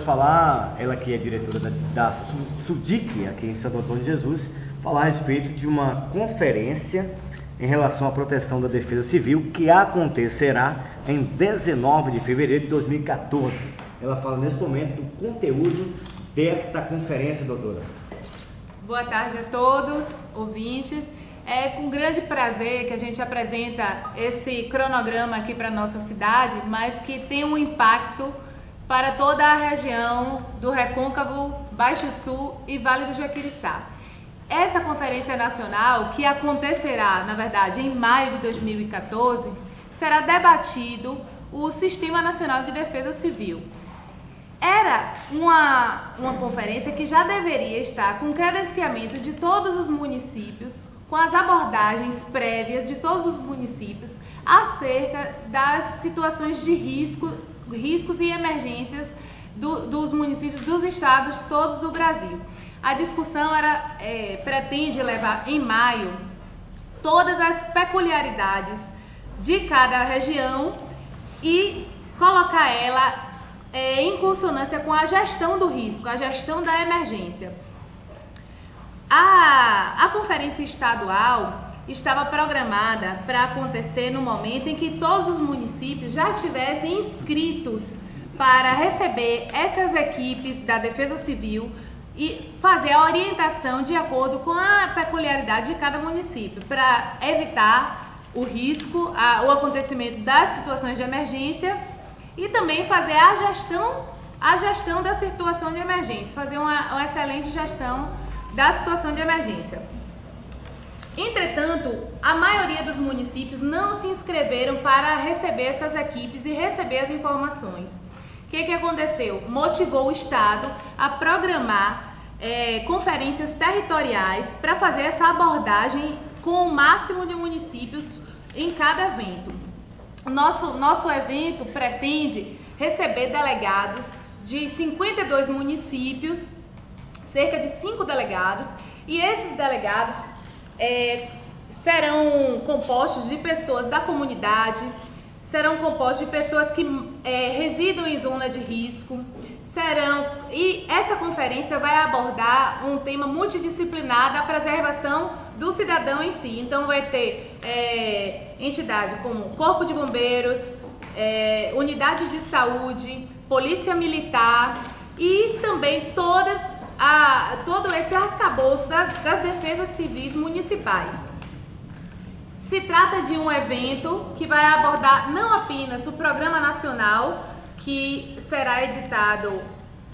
falar, ela que é diretora da SUDIC, aqui em Santo Antônio de Jesus, falar a respeito de uma conferência em relação à proteção da defesa civil que acontecerá em 19 de fevereiro de 2014. Ela fala nesse momento do conteúdo desta conferência, doutora. Boa tarde a todos, ouvintes. É com grande prazer que a gente apresenta esse cronograma aqui para a nossa cidade, mas que tem um impacto para toda a região do Recôncavo, Baixo Sul e Vale do Jaquiriçá. Essa conferência nacional, que acontecerá, na verdade, em maio de 2014, será debatido o Sistema Nacional de Defesa Civil. Era uma conferência que já deveria estar com credenciamento de todos os municípios, com as abordagens prévias de todos os municípios acerca das situações de riscos e emergências dos municípios, dos estados todos do Brasil. A discussão pretende levar em maio todas as peculiaridades de cada região e colocar ela em consonância com a gestão do risco, a gestão da emergência. A conferência estadual estava programada para acontecer no momento em que todos os municípios já estivessem inscritos para receber essas equipes da Defesa Civil e fazer a orientação de acordo com a peculiaridade de cada município, para evitar o risco, o acontecimento das situações de emergência e também fazer a gestão da situação de emergência, fazer uma excelente gestão da situação de emergência. Entretanto, a maioria dos municípios não se inscreveram para receber essas equipes e receber as informações. O que aconteceu? Motivou o Estado a programar conferências territoriais para fazer essa abordagem com o máximo de municípios em cada evento. Nosso evento pretende receber delegados de 52 municípios, cerca de 5 delegados, e esses delegados serão compostos de pessoas da comunidade, serão compostos de pessoas que residam em zona de risco, e essa conferência vai abordar um tema multidisciplinar da preservação do cidadão em si. Então vai ter entidades como Corpo de Bombeiros, unidades de saúde, Polícia Militar e também todo esse arcabouço das defesas civis municipais. Se trata de um evento que vai abordar não apenas o Programa Nacional, que será editado,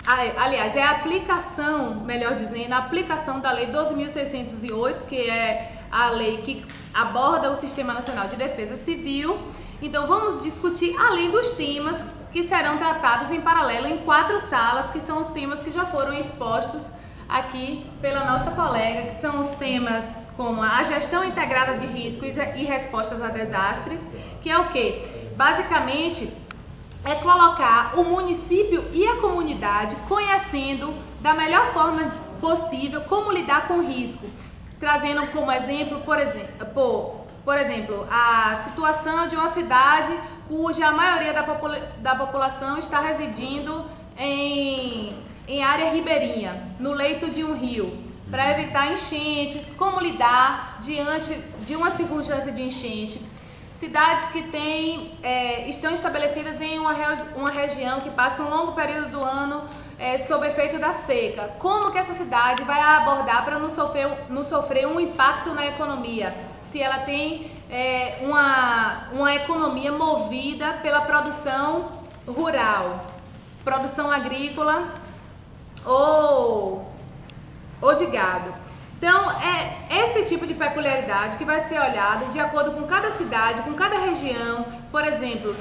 aliás, é a aplicação, melhor dizendo, a aplicação da Lei 12.608, que é a lei que aborda o Sistema Nacional de Defesa Civil. Então vamos discutir, além dos temas que serão tratados em paralelo em 4 salas, que são os temas que já foram expostos aqui pela nossa colega, que são os temas como a gestão integrada de riscos e respostas a desastres, que é o quê? Basicamente, é colocar o município e a comunidade conhecendo da melhor forma possível como lidar com o risco, trazendo como exemplo, por exemplo, a situação de uma cidade cuja a maioria da população está residindo em área ribeirinha, no leito de um rio, para evitar enchentes, como lidar diante de uma circunstância de enchente. Cidades que estão estabelecidas em uma região que passa um longo período do ano sob efeito da seca. Como que essa cidade vai abordar para não sofrer um impacto na economia? Se ela tem uma economia movida pela produção rural, produção agrícola ou de gado. Então, é esse tipo de peculiaridade que vai ser olhado de acordo com cada cidade, com cada região. Por exemplo,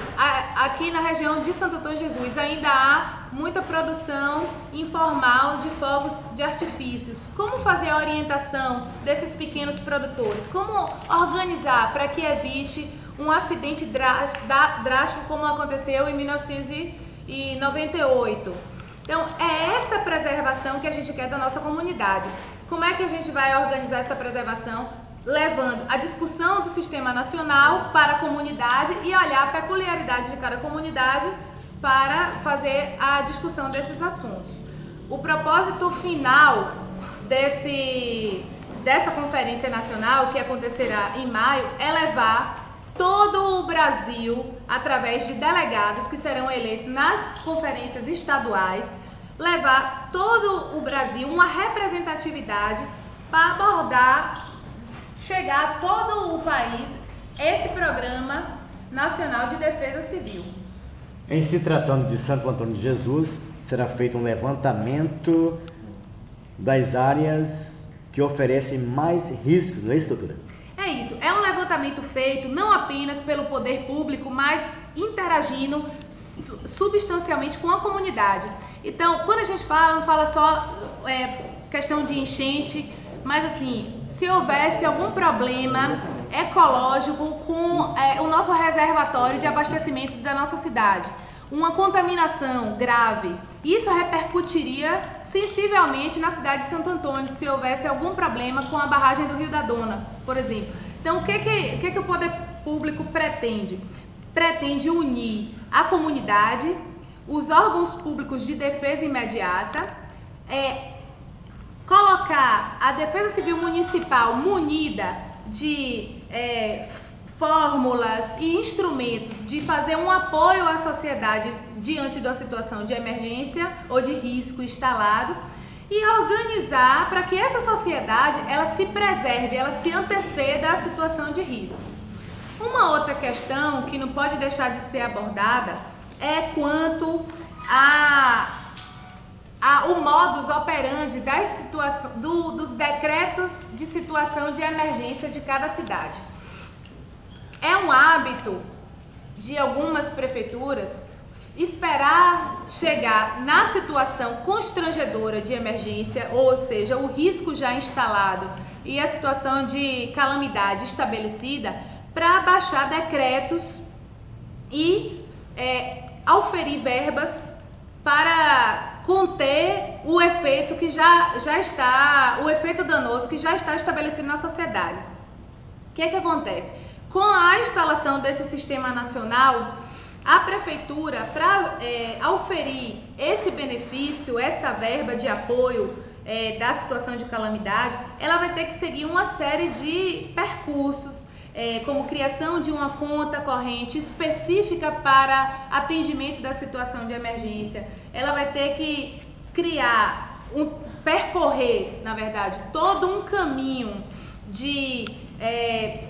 aqui na região de Santo Antônio de Jesus ainda há muita produção informal de fogos de artifícios. Como fazer a orientação desses pequenos produtores? Como organizar para que evite um acidente drástico como aconteceu em 1998? Então, é essa preservação que a gente quer da nossa comunidade. Como é que a gente vai organizar essa preservação? Levando a discussão do Sistema Nacional para a comunidade e olhar a peculiaridade de cada comunidade para fazer a discussão desses assuntos. O propósito final dessa conferência nacional, que acontecerá em maio, é levar todo o Brasil, através de delegados que serão eleitos nas conferências estaduais, levar todo o Brasil uma representatividade para abordar, chegar a todo o país, esse Programa Nacional de Defesa Civil. Em se tratando de Santo Antônio de Jesus, será feito um levantamento das áreas que oferecem mais riscos, não é isso, doutora? É isso, é um levantamento feito não apenas pelo poder público, mas interagindo substancialmente com a comunidade. Então, quando a gente fala, não fala só questão de enchente, mas assim, se houvesse algum problema ecológico com o nosso reservatório de abastecimento da nossa cidade, uma contaminação grave, isso repercutiria sensivelmente na cidade de Santo Antônio, se houvesse algum problema com a barragem do Rio da Dona, por exemplo. Então, o que o poder público pretende? Pretende unir a comunidade, os órgãos públicos de defesa imediata, colocar a Defesa Civil Municipal munida de fórmulas e instrumentos de fazer um apoio à sociedade diante da situação de emergência ou de risco instalado, e organizar para que essa sociedade ela se preserve, ela se anteceda à situação de risco. Uma outra questão que não pode deixar de ser abordada é quanto o modus operandi dos decretos de situação de emergência de cada cidade. É um hábito de algumas prefeituras esperar chegar na situação constrangedora de emergência, ou seja, o risco já instalado e a situação de calamidade estabelecida, para baixar decretos e auferir verbas para conter o efeito o efeito danoso que já está estabelecido na sociedade. O que acontece? Com a instalação desse sistema nacional, a prefeitura, para auferir esse benefício, essa verba de apoio da situação de calamidade, ela vai ter que seguir uma série de percursos, como criação de uma conta corrente específica para atendimento da situação de emergência. Ela vai ter que percorrer, na verdade, todo um caminho de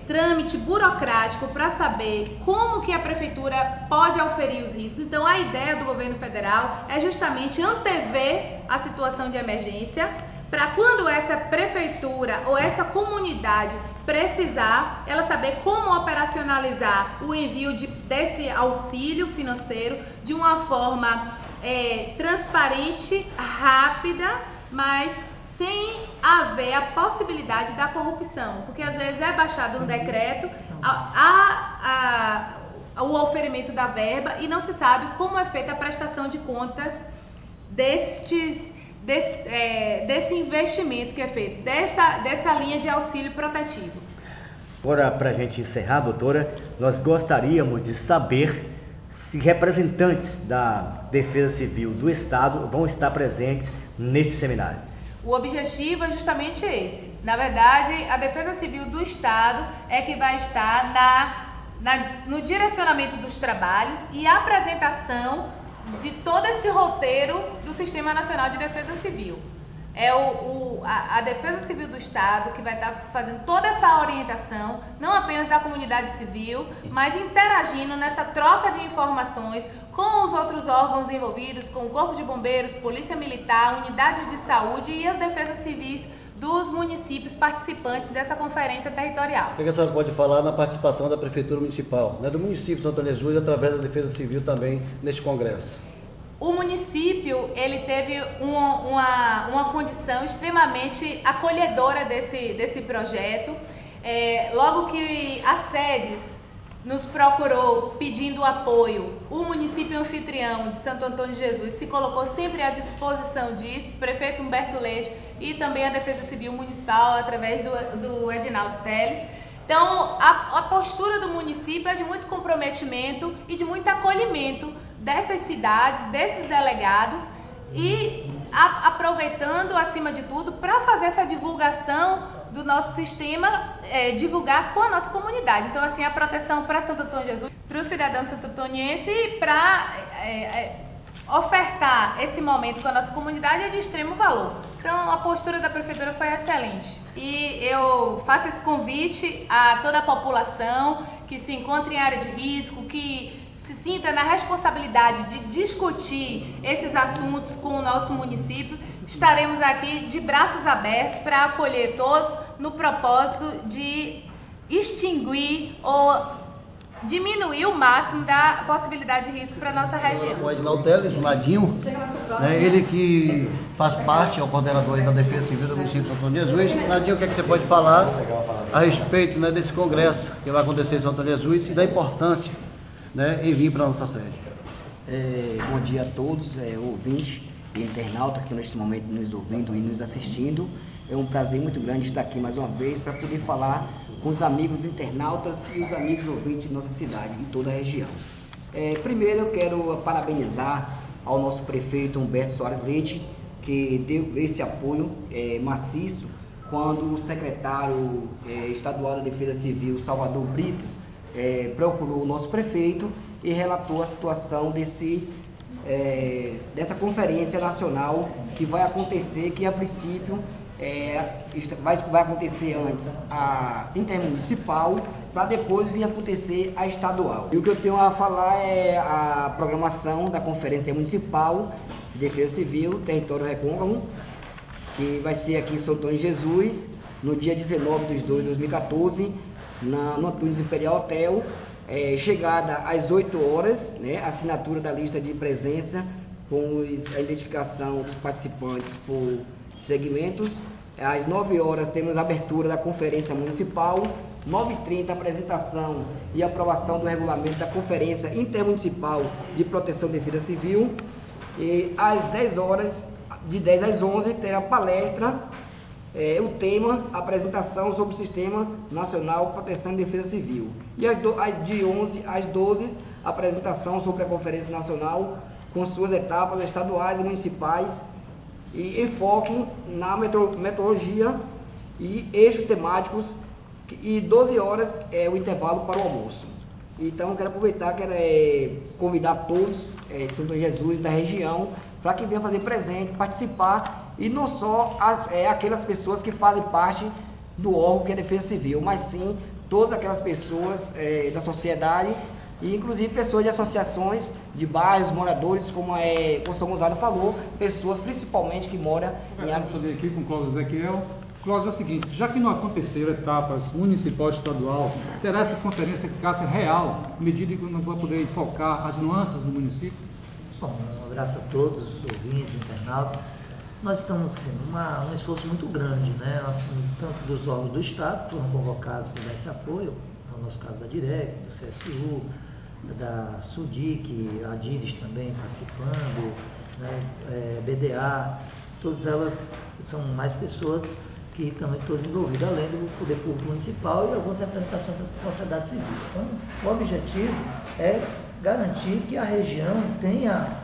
trâmite burocrático para saber como que a prefeitura pode auferir os riscos. Então, a ideia do governo federal é justamente antever a situação de emergência, para quando essa prefeitura ou essa comunidade precisar, ela saber como operacionalizar o envio desse auxílio financeiro de uma forma transparente, rápida, mas sem haver a possibilidade da corrupção, porque às vezes é baixado um decreto, o oferimento da verba, e não se sabe como é feita a prestação de contas desse investimento que é feito, dessa linha de auxílio protetivo. Agora, para a gente encerrar, doutora, nós gostaríamos de saber se representantes da Defesa Civil do Estado vão estar presentes nesse seminário. O objetivo é justamente esse. Na verdade, a Defesa Civil do Estado é que vai estar no direcionamento dos trabalhos e apresentação de todo esse roteiro do Sistema Nacional de Defesa Civil. É a Defesa Civil do Estado que vai estar fazendo toda essa orientação, não apenas da comunidade civil, mas interagindo nessa troca de informações com os outros órgãos envolvidos, com o Corpo de Bombeiros, Polícia Militar, unidades de saúde e as defesas civis dos municípios participantes dessa conferência territorial. O que a senhora pode falar na participação da Prefeitura Municipal, do município de Santo Antônio de Jesus, através da Defesa Civil também neste congresso? O município, ele teve uma condição extremamente acolhedora desse projeto. Logo que a SEDES nos procurou pedindo apoio, o município anfitrião de Santo Antônio de Jesus se colocou sempre à disposição disso, o prefeito Humberto Leite e também a Defesa Civil Municipal, através do Edinaldo Teles. Então, a postura do município é de muito comprometimento e de muito acolhimento dessas cidades, desses delegados e aproveitando, acima de tudo, para fazer essa divulgação do nosso sistema, divulgar com a nossa comunidade. Então, assim, a proteção para Santo Antônio de Jesus, para o cidadão santo-antoniense e para ofertar esse momento com a nossa comunidade é de extremo valor. Então, a postura da Prefeitura foi excelente. E eu faço esse convite a toda a população que se encontra em área de risco, que se sinta na responsabilidade de discutir esses assuntos com o nosso município. Estaremos aqui de braços abertos para acolher todos no propósito de extinguir ou diminuir o máximo da possibilidade de risco para a nossa região. O Edinaldo Teles, o Ladinho, ele que faz parte, é o coordenador da Defesa Civil do município de Santo Antônio de Jesus. Ladinho, o que é que você pode falar a respeito desse congresso que vai acontecer em Santo Antônio de Jesus e da importância em vir para a nossa sede? Bom dia a todos, ouvintes e internautas que estão neste momento nos ouvindo e nos assistindo. É um prazer muito grande estar aqui mais uma vez para poder falar com os amigos internautas e os amigos ouvintes de nossa cidade e toda a região. Primeiro eu quero parabenizar ao nosso prefeito Humberto Soares Leite, que deu esse apoio maciço quando o secretário estadual da Defesa Civil, Salvador Brito, procurou o nosso prefeito e relatou a situação dessa conferência nacional que vai acontecer, que a princípio vai acontecer antes a intermunicipal, para depois vir acontecer a estadual. E o que eu tenho a falar é a programação da Conferência Intermunicipal de Defesa Civil, Território Recôncavo, que vai ser aqui em Santo Antônio de Jesus, no dia 19/2 de 2014, no Antunes Imperial Hotel, chegada às 8 horas, assinatura da lista de presença, com a identificação dos participantes por segmentos. Às 9 horas temos a abertura da Conferência Municipal, 9h30 apresentação e aprovação do regulamento da Conferência Intermunicipal de Proteção de Defesa Civil, e às 10 horas, de 10 às 11, terá palestra, o tema, apresentação sobre o Sistema Nacional de Proteção e Defesa Civil, e de 11 às 12, apresentação sobre a Conferência Nacional com suas etapas estaduais e municipais, e enfoque na metodologia e eixos temáticos, e 12 horas é o intervalo para o almoço. Então eu quero aproveitar, convidar todos de Santo Antônio de Jesus, da região, para que venham fazer presente, participar, e não só aquelas pessoas que fazem parte do órgão que é a Defesa Civil, mas sim todas aquelas pessoas da sociedade, e inclusive pessoas de associações de bairros, moradores, como o São Gonçalo falou, pessoas principalmente que moram em área. Vou fazer aqui com o Cláudio Ezequiel. Cláudio, é o seguinte: já que não aconteceram etapas municipal e estadual, terá essa conferência eficácia real, à medida que não vai poder focar as nuances do município? Bom, um abraço a todos, ouvintes, internautas. Nós estamos tendo um esforço muito grande, tanto dos órgãos do Estado, que foram convocados para dar esse apoio, no nosso caso da DIREC, do CSU, da SUDIC, a DIRES também participando, BDA, todas elas são mais pessoas que também todos envolvidos, além do Poder Público Municipal e algumas representações da sociedade civil. Então, o objetivo é garantir que a região tenha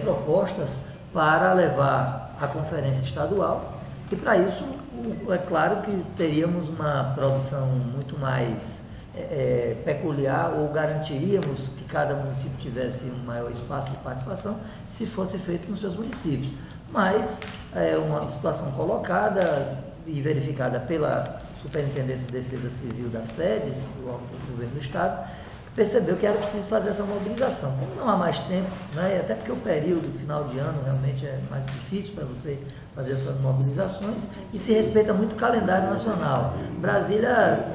propostas para levar a conferência estadual, e para isso, é claro que teríamos uma produção muito mais peculiar, ou garantiríamos que cada município tivesse um maior espaço de participação se fosse feito nos seus municípios. Mas é uma situação colocada e verificada pela Superintendência de Defesa Civil das sedes do Governo do Estado, percebeu que era preciso fazer essa mobilização. Como não há mais tempo, até porque o período final de ano realmente é mais difícil para você fazer essas mobilizações, e se respeita muito o calendário nacional. Brasília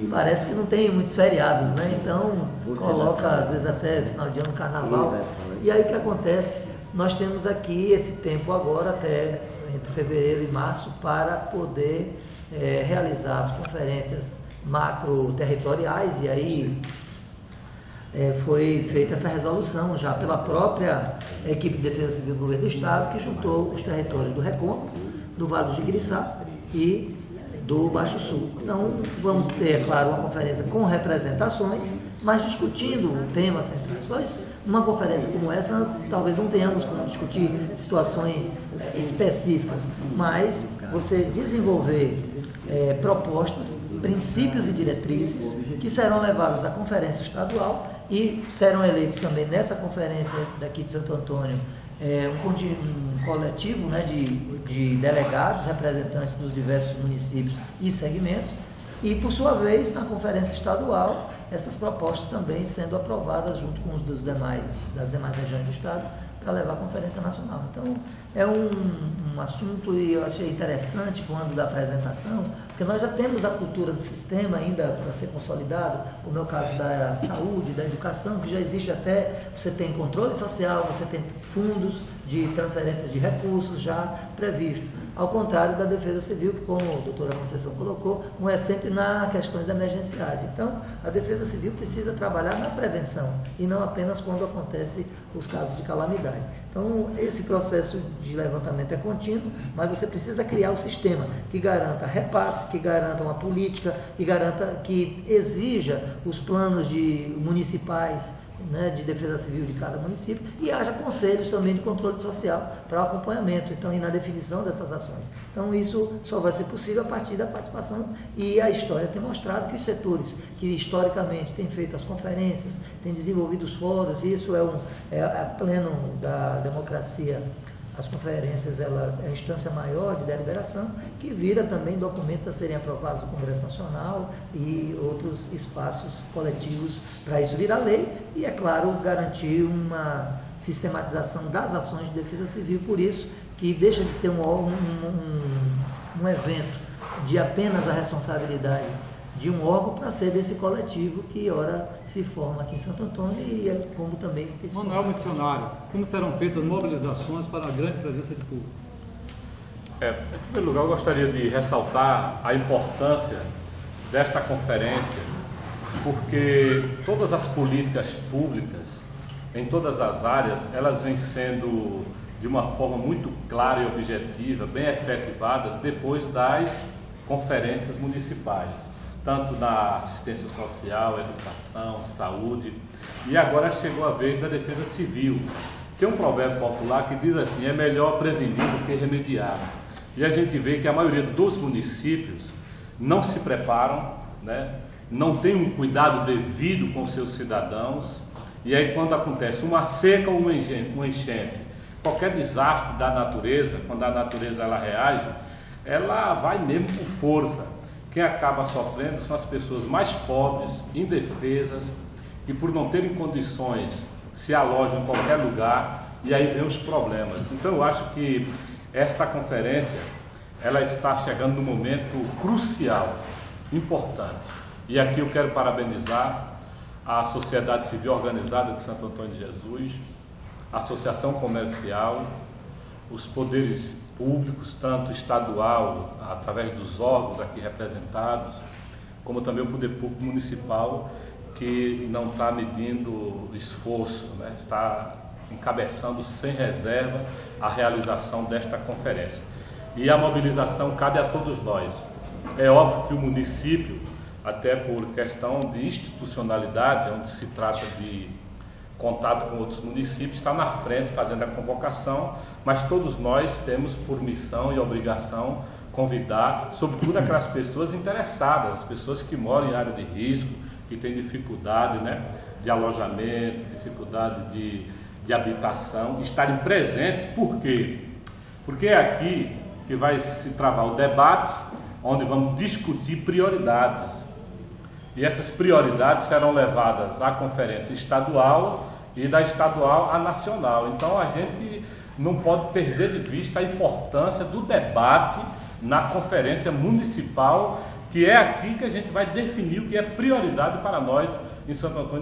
parece que não tem muitos feriados, então coloca às vezes até final de ano, carnaval. E aí o que acontece? Nós temos aqui esse tempo agora, até entre fevereiro e março, para poder realizar as conferências macro-territoriais, e aí foi feita essa resolução já pela própria equipe de Defesa Civil do Governo do Estado, que juntou os territórios do Recôncavo, do Vale do Jiquiriçá e do Baixo Sul. Então, vamos ter, é claro, uma conferência com representações, mas discutindo o tema central. Numa conferência como essa, talvez não tenhamos como discutir situações específicas, mas você desenvolver propostas, princípios e diretrizes que serão levados à conferência estadual e serão eleitos também nessa conferência daqui de Santo Antônio um coletivo, né, de delegados, representantes dos diversos municípios e segmentos, e por sua vez na conferência estadual essas propostas também sendo aprovadas junto com os das demais regiões do estado para levar à conferência nacional. Então é um assunto, e eu achei interessante quando da apresentação, porque nós já temos a cultura do sistema ainda para ser consolidado, como é o caso da saúde, da educação, que já existe até, você tem controle social, você tem fundos de transferência de recursos já previsto. Ao contrário da Defesa Civil, que, como a doutora Conceição colocou, não é sempre nas questões emergenciais. Então, a Defesa Civil precisa trabalhar na prevenção e não apenas quando acontecem os casos de calamidade. Então, esse processo de levantamento é contínuo, mas você precisa criar o sistema que garanta repasse, que garanta uma política, que exija os planos municipais, né, de defesa civil de cada município, e haja conselhos também de controle social para o acompanhamento, então, e na definição dessas ações. Então, isso só vai ser possível a partir da participação, e a história tem mostrado que os setores que historicamente têm feito as conferências, têm desenvolvido os fóruns, isso é pleno da democracia. As conferências, ela é a instância maior de deliberação, que vira também documentos a serem aprovados no Congresso Nacional e outros espaços coletivos para isso virar lei e, é claro, garantir uma sistematização das ações de defesa civil. Por isso que deixa de ser um evento de apenas a responsabilidade de um órgão para ser desse coletivo que ora se forma aqui em Santo Antônio e como também... Manuel Missionário, como serão feitas mobilizações para a grande presença de público? Em primeiro lugar, eu gostaria de ressaltar a importância desta conferência, porque todas as políticas públicas, em todas as áreas, elas vêm sendo de uma forma muito clara e objetiva, bem efetivadas depois das conferências municipais, tanto na assistência social, educação, saúde, e agora chegou a vez da defesa civil. Tem um provérbio popular que diz assim: é melhor prevenir do que remediar. E a gente vê que a maioria dos municípios não se preparam, né? Não tem um cuidado devido com seus cidadãos, e aí quando acontece uma seca ou uma enchente, qualquer desastre da natureza, quando a natureza ela reage, ela vai mesmo com força. Quem acaba sofrendo são as pessoas mais pobres, indefesas, que por não terem condições se alojam em qualquer lugar, e aí vem os problemas. Então eu acho que esta conferência, ela está chegando num momento crucial, importante. E aqui eu quero parabenizar a Sociedade Civil Organizada de Santo Antônio de Jesus, a Associação Comercial, os poderes públicos, tanto estadual, através dos órgãos aqui representados, como também o poder público municipal, que não está medindo esforço, né? Está encabeçando sem reserva a realização desta conferência. E a mobilização cabe a todos nós. É óbvio que o município, até por questão de institucionalidade, onde se trata de contato com outros municípios, está na frente fazendo a convocação, mas todos nós temos por missão e obrigação convidar, sobretudo aquelas pessoas interessadas, as pessoas que moram em área de risco, que têm dificuldade, né, de alojamento, dificuldade de habitação, estarem presentes. Por quê? Porque é aqui que vai se travar o debate, onde vamos discutir prioridades. E essas prioridades serão levadas à conferência estadual e da estadual à nacional. Então a gente não pode perder de vista a importância do debate na conferência municipal, que é aqui que a gente vai definir o que é prioridade para nós em Santo Antônio de Jesus.